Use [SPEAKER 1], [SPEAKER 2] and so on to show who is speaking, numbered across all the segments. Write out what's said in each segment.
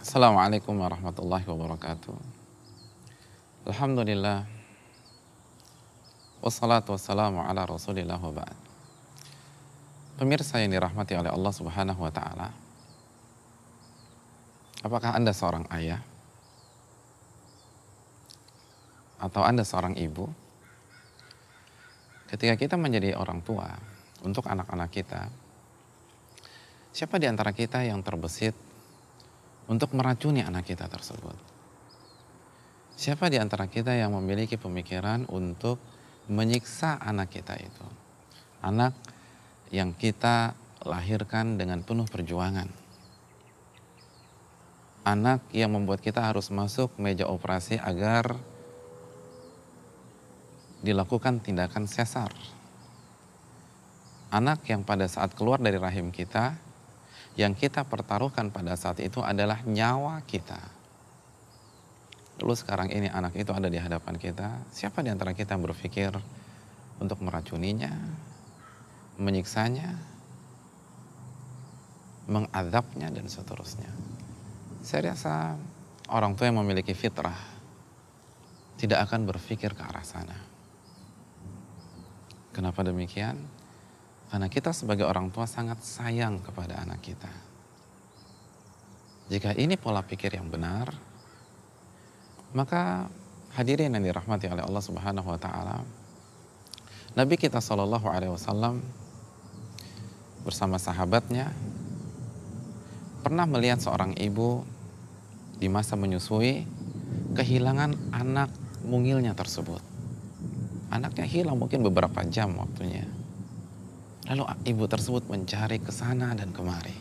[SPEAKER 1] Assalamualaikum warahmatullahi wabarakatuh. Alhamdulillah. Wassalatu wassalamu ala rasulillah wa ba'd. Pemirsa yang dirahmati oleh Allah subhanahu wa ta'ala. Apakah Anda seorang ayah? Atau Anda seorang ibu? Ketika kita menjadi orang tua untuk anak-anak kita, siapa di antara kita yang terbesit untuk meracuni anak kita tersebut? Siapa di antara kita yang memiliki pemikiran untuk menyiksa anak kita itu? Anak yang kita lahirkan dengan penuh perjuangan. Anak yang membuat kita harus masuk meja operasi agar dilakukan tindakan sesar. Anak yang pada saat keluar dari rahim kita, yang kita pertaruhkan pada saat itu adalah nyawa kita. Lalu sekarang ini anak itu ada di hadapan kita. Siapa di antara kita yang berpikir untuk meracuninya, menyiksanya, mengadabnya, dan seterusnya? Saya rasa orang tua yang memiliki fitrah tidak akan berpikir ke arah sana. Kenapa demikian? Karena kita sebagai orang tua sangat sayang kepada anak kita. Jika ini pola pikir yang benar, maka hadirin yang dirahmati oleh Allah Subhanahu wa taala, Nabi kita Shallallahu alaihi wasallam bersama sahabatnya pernah melihat seorang ibu di masa menyusui kehilangan anak mungilnya tersebut. Anaknya hilang mungkin beberapa jam waktunya. Lalu ibu tersebut mencari ke sana dan kemari.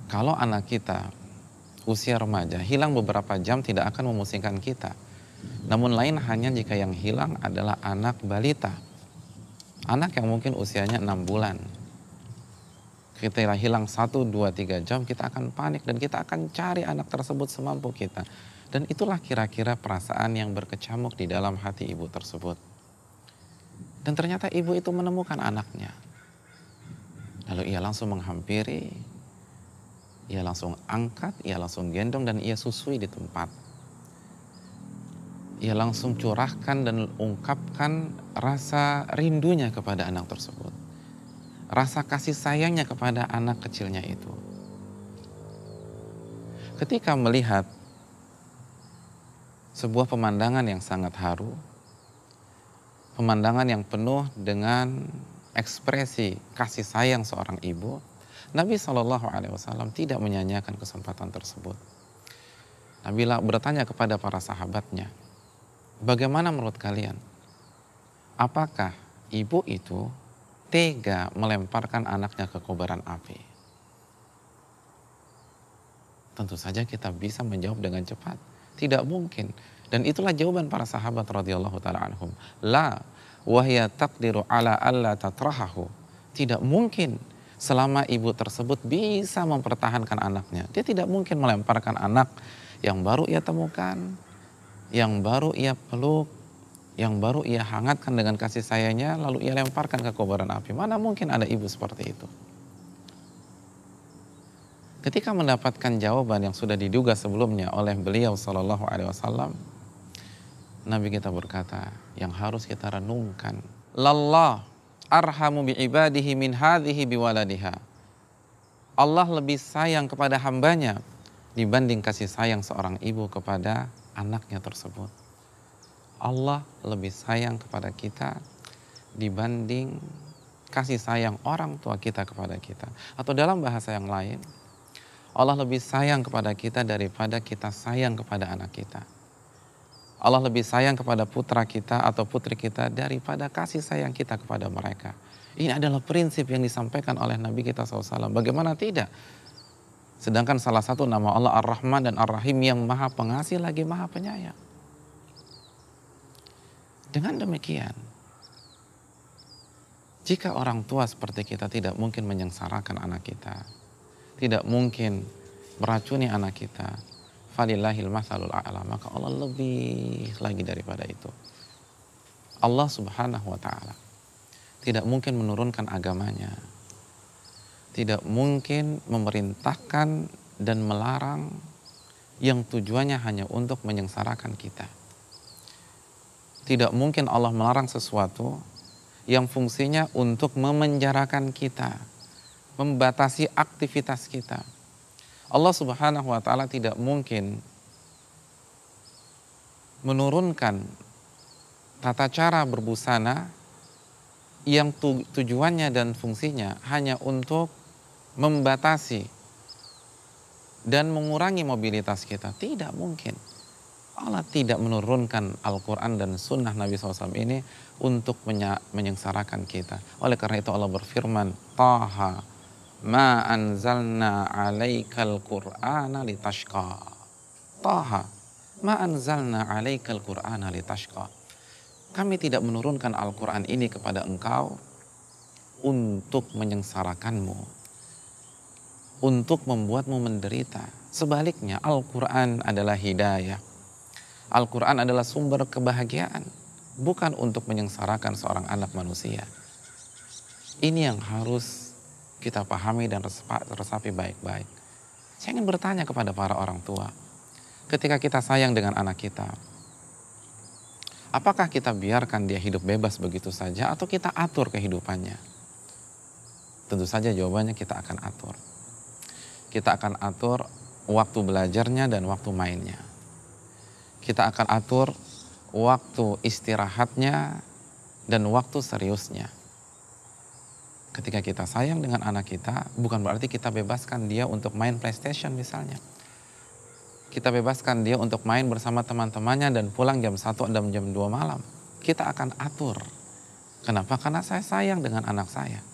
[SPEAKER 1] Kalau anak kita usia remaja hilang beberapa jam tidak akan memusingkan kita. Namun lain hanya jika yang hilang adalah anak balita. Anak yang mungkin usianya 6 bulan. Kita hilang 1, 2, 3 jam, kita akan panik dan kita akan cari anak tersebut semampu kita. Dan itulah kira-kira perasaan yang berkecamuk di dalam hati ibu tersebut. Dan ternyata ibu itu menemukan anaknya. Lalu ia langsung menghampiri, ia langsung angkat, ia langsung gendong dan ia susui di tempat. Ia langsung curahkan dan ungkapkan rasa rindunya kepada anak tersebut. Rasa kasih sayangnya kepada anak kecilnya itu. Ketika melihat sebuah pemandangan yang sangat haru, pemandangan yang penuh dengan ekspresi kasih sayang seorang ibu, Nabi Shallallahu alaihi wasallam tidak menyanyiakan kesempatan tersebut. Nabi bertanya kepada para sahabatnya, bagaimana menurut kalian? Apakah ibu itu tega melemparkan anaknya ke kobaran api? Tentu saja kita bisa menjawab dengan cepat. Tidak mungkin. Dan itulah jawaban para sahabat radhiyallahu ta'ala anhum. La wahya taqdiru ala alla tatrahahu. Tidak mungkin selama ibu tersebut bisa mempertahankan anaknya. Dia tidak mungkin melemparkan anak yang baru ia temukan, yang baru ia peluk, yang baru ia hangatkan dengan kasih sayangnya, lalu ia lemparkan ke kobaran api. Mana mungkin ada ibu seperti itu? Ketika mendapatkan jawaban yang sudah diduga sebelumnya oleh beliau Shallallahu alaihi wasallam, Nabi kita berkata, yang harus kita renungkan, lallah arhamu bi ibadihi min hadhihi biwaladiha. Allah lebih sayang kepada hambanya dibanding kasih sayang seorang ibu kepada anaknya tersebut. Allah lebih sayang kepada kita dibanding kasih sayang orang tua kita kepada kita. Atau dalam bahasa yang lain, Allah lebih sayang kepada kita daripada kita sayang kepada anak kita. Allah lebih sayang kepada putra kita atau putri kita daripada kasih sayang kita kepada mereka. Ini adalah prinsip yang disampaikan oleh Nabi kita SAW. Bagaimana tidak? Sedangkan salah satu nama Allah Ar-Rahman dan Ar-Rahim yang maha pengasih lagi maha penyayang. Dengan demikian, jika orang tua seperti kita tidak mungkin menyengsarakan anak kita, tidak mungkin meracuni anak kita, falillahil matsalul a'la, maka Allah lebih lagi daripada itu. Allah Subhanahu wa taala tidak mungkin menurunkan agamanya, tidak mungkin memerintahkan dan melarang yang tujuannya hanya untuk menyengsarakan kita. Tidak mungkin Allah melarang sesuatu yang fungsinya untuk memenjarakan kita, membatasi aktivitas kita. Allah Subhanahu wa taala tidak mungkin menurunkan tata cara berbusana yang tujuannya dan fungsinya hanya untuk membatasi dan mengurangi mobilitas kita. Tidak mungkin. Allah tidak menurunkan Al-Quran dan Sunnah Nabi SAW ini untuk menyengsarakan kita. Oleh karena itu Allah berfirman, Taha ma anzalna alaikal Qur'ana litashqa. Taha ma anzalna alaikal Qur'ana litashqa. Kami tidak menurunkan Al-Quran ini kepada engkau untuk menyengsarakanmu, untuk membuatmu menderita. Sebaliknya, Al-Quran adalah hidayah. Al-Quran adalah sumber kebahagiaan, bukan untuk menyengsarakan seorang anak manusia. Ini yang harus kita pahami dan resapi baik-baik. Saya ingin bertanya kepada para orang tua, ketika kita sayang dengan anak kita, apakah kita biarkan dia hidup bebas begitu saja atau kita atur kehidupannya? Tentu saja jawabannya kita akan atur. Kita akan atur waktu belajarnya dan waktu mainnya. Kita akan atur waktu istirahatnya dan waktu seriusnya. Ketika kita sayang dengan anak kita, bukan berarti kita bebaskan dia untuk main PlayStation misalnya. Kita bebaskan dia untuk main bersama teman-temannya dan pulang jam 1 dan jam 2 malam. Kita akan atur. Kenapa? Karena saya sayang dengan anak saya.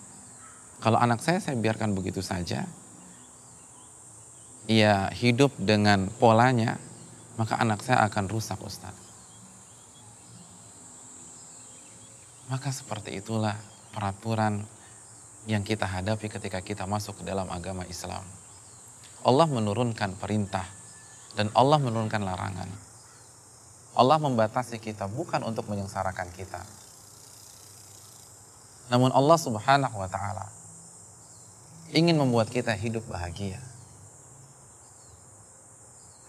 [SPEAKER 1] Kalau anak saya biarkan begitu saja, ia hidup dengan polanya, maka anak saya akan rusak, Ustaz. Maka seperti itulah peraturan yang kita hadapi ketika kita masuk ke dalam agama Islam. Allah menurunkan perintah dan Allah menurunkan larangan. Allah membatasi kita bukan untuk menyengsarakan kita. Namun Allah Subhanahu wa taala ingin membuat kita hidup bahagia.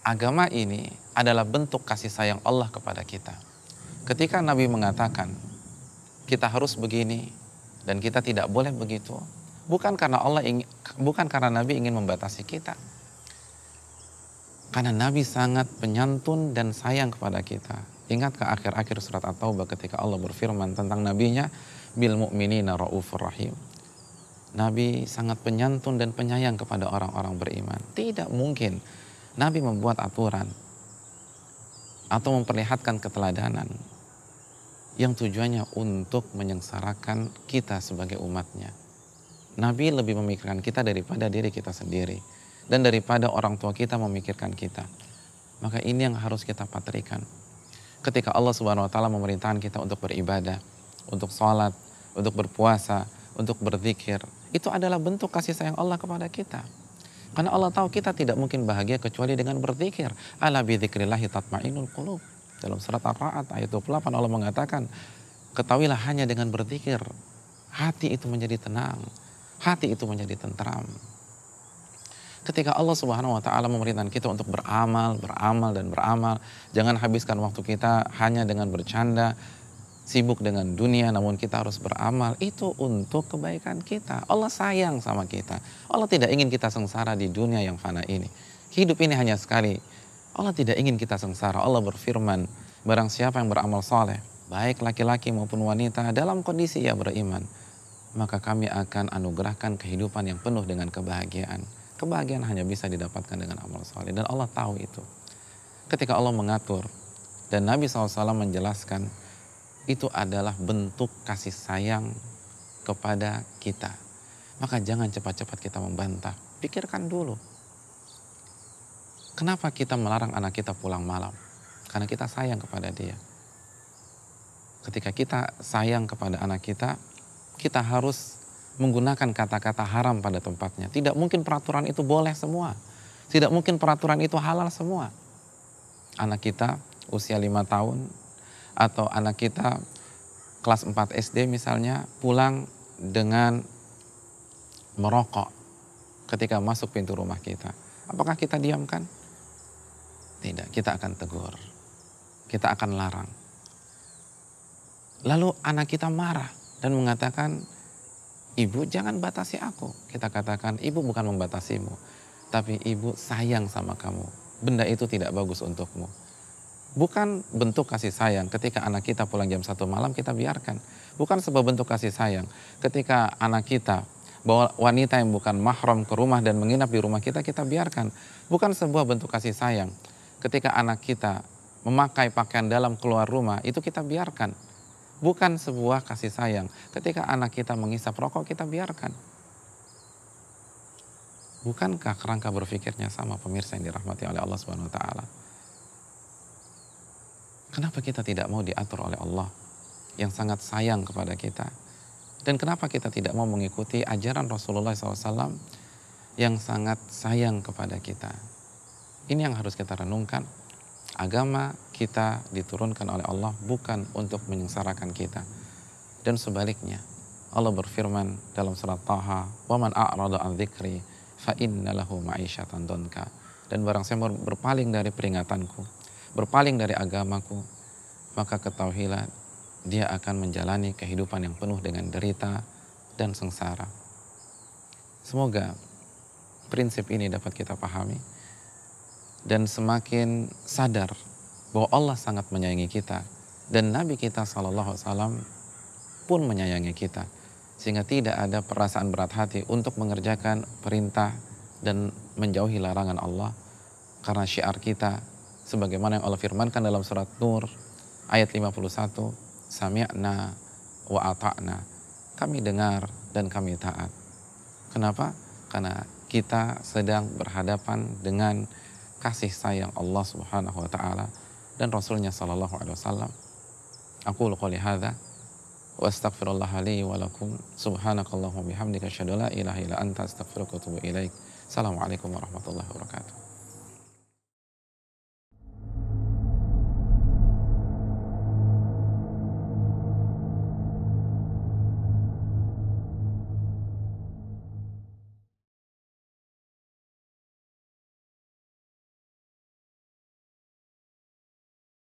[SPEAKER 1] Agama ini adalah bentuk kasih sayang Allah kepada kita. Ketika Nabi mengatakan kita harus begini dan kita tidak boleh begitu, bukan karena Nabi ingin membatasi kita. Karena Nabi sangat penyantun dan sayang kepada kita. Ingat ke akhir-akhir surat At-Taubah ketika Allah berfirman tentang nabinya, bil mu'minina raufur rahim. Nabi sangat penyantun dan penyayang kepada orang-orang beriman. Tidak mungkin Nabi membuat aturan atau memperlihatkan keteladanan yang tujuannya untuk menyengsarakan kita sebagai umatnya. Nabi lebih memikirkan kita daripada diri kita sendiri dan daripada orang tua kita memikirkan kita. Maka ini yang harus kita patrikan. Ketika Allah Subhanahu wa taala memerintahkan kita untuk beribadah, untuk sholat, untuk berpuasa, untuk berzikir, itu adalah bentuk kasih sayang Allah kepada kita. Karena Allah tahu kita tidak mungkin bahagia kecuali dengan berzikir. Ala bidzikrillahi tatma'innul qulub. Dalam surat Ar-Ra'd ayat 28 Allah mengatakan, ketahuilah hanya dengan berzikir hati itu menjadi tenang, hati itu menjadi tentram. Ketika Allah Subhanahu wa taala memerintahkan kita untuk beramal, jangan habiskan waktu kita hanya dengan bercanda, sibuk dengan dunia, namun kita harus beramal. Itu untuk kebaikan kita. Allah sayang sama kita. Allah tidak ingin kita sengsara di dunia yang fana ini. Hidup ini hanya sekali. Allah tidak ingin kita sengsara. Allah berfirman, barang siapa yang beramal soleh, baik laki-laki maupun wanita, dalam kondisi ia beriman, maka kami akan anugerahkan kehidupan yang penuh dengan kebahagiaan. Kebahagiaan hanya bisa didapatkan dengan amal soleh. Dan Allah tahu itu. Ketika Allah mengatur, dan Nabi SAW menjelaskan, itu adalah bentuk kasih sayang kepada kita. Maka jangan cepat-cepat kita membantah. Pikirkan dulu. Kenapa kita melarang anak kita pulang malam? Karena kita sayang kepada dia. Ketika kita sayang kepada anak kita, kita harus menggunakan kata-kata haram pada tempatnya. Tidak mungkin peraturan itu boleh semua. Tidak mungkin peraturan itu halal semua. Anak kita usia 5 tahun, atau anak kita kelas 4 SD misalnya pulang dengan merokok ketika masuk pintu rumah kita. Apakah kita diamkan? Tidak, kita akan tegur. Kita akan larang. Lalu anak kita marah dan mengatakan, ibu jangan batasi aku. Kita katakan, ibu bukan membatasimu, tapi ibu sayang sama kamu. Benda itu tidak bagus untukmu. Bukan bentuk kasih sayang ketika anak kita pulang jam 1 malam kita biarkan. Bukan sebuah bentuk kasih sayang ketika anak kita bawa wanita yang bukan mahram ke rumah dan menginap di rumah kita, kita biarkan. Bukan sebuah bentuk kasih sayang ketika anak kita memakai pakaian dalam keluar rumah, itu kita biarkan. Bukan sebuah kasih sayang ketika anak kita menghisap rokok, kita biarkan. Bukankah kerangka berpikirnya sama, pemirsa yang dirahmati oleh Allah Subhanahu wa taala? Kenapa kita tidak mau diatur oleh Allah yang sangat sayang kepada kita? Dan kenapa kita tidak mau mengikuti ajaran Rasulullah SAW yang sangat sayang kepada kita? Ini yang harus kita renungkan. Agama kita diturunkan oleh Allah bukan untuk menyengsarakan kita. Dan sebaliknya, Allah berfirman dalam surat Taha, "Wa man a'rada an dzikri fa inna lahu ma'isyatan donka." Dan barang siapa berpaling dari peringatanku, berpaling dari agamaku, maka ketahuilah dia akan menjalani kehidupan yang penuh dengan derita dan sengsara. Semoga prinsip ini dapat kita pahami dan semakin sadar bahwa Allah sangat menyayangi kita dan Nabi kita SAW pun menyayangi kita, sehingga tidak ada perasaan berat hati untuk mengerjakan perintah dan menjauhi larangan Allah, karena syiar kita sebagaimana yang Allah firmankan dalam surat Nur ayat 51, sami'na wa ata'na, kami dengar dan kami taat. Kenapa? Karena kita sedang berhadapan dengan kasih sayang Allah Subhanahu wa taala dan Rasulnya sallallahu alaihi wasallam. Aqulu qouli hadza wa astaghfirullah li wa lakum, subhanakallahumma bihamdika asyhadu an la ilaha illa anta astaghfiruka wa atubu ilaik. Assalamualaikum warahmatullahi wabarakatuh.